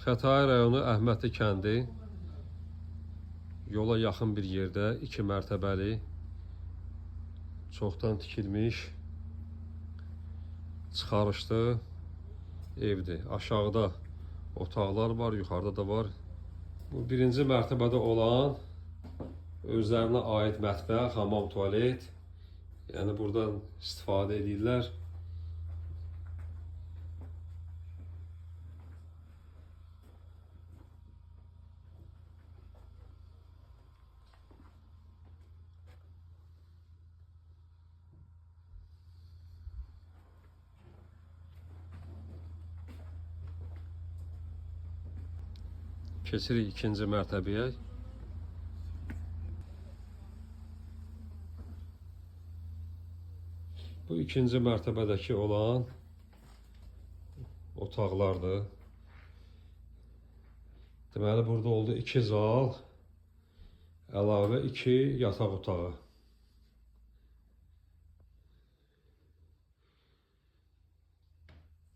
Xətai rayonu Əhmədli kəndi yola yaxın bir yerdə 2 mərtəbəli, çoxdan tikilmiş, çıxarışlı evdir. Aşağıda otaqlar var, yuxarıda da var. Bu birinci mərtəbədə olan özlərinə aid mətbəx, hamam, tualet. Yəni buradan istifadə edirlər. Keçirik ikinci mərtəbəyə. Bu ikinci mərtəbədəki olan otaqlardır. Deməli, burada oldu 2 zal, əlavə 2 yataq otağı.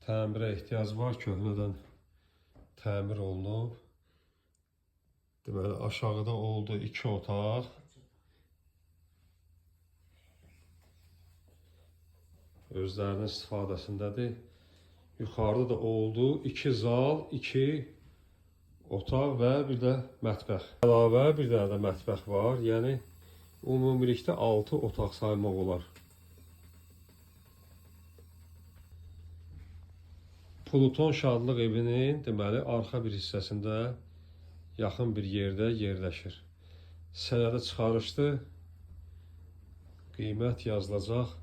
Təmirə ehtiyac var, köhnədən təmir olunub. Deməli, aşağıda oldu 2 otaq. Özlərinin istifadəsindədir. Yuxarıda da oldu 2 zal, 2 otaq və bir də mətbəx. Əlavə bir dənə də mətbəx var. Yəni, ümumilikdə 6 otaq saymaq olar. Pluton Şadlıq evinin deməli arxa bir hissəsində yaxın bir yerdə yerləşir. Sənədi çıxarışdı. Qiymət yazılacaq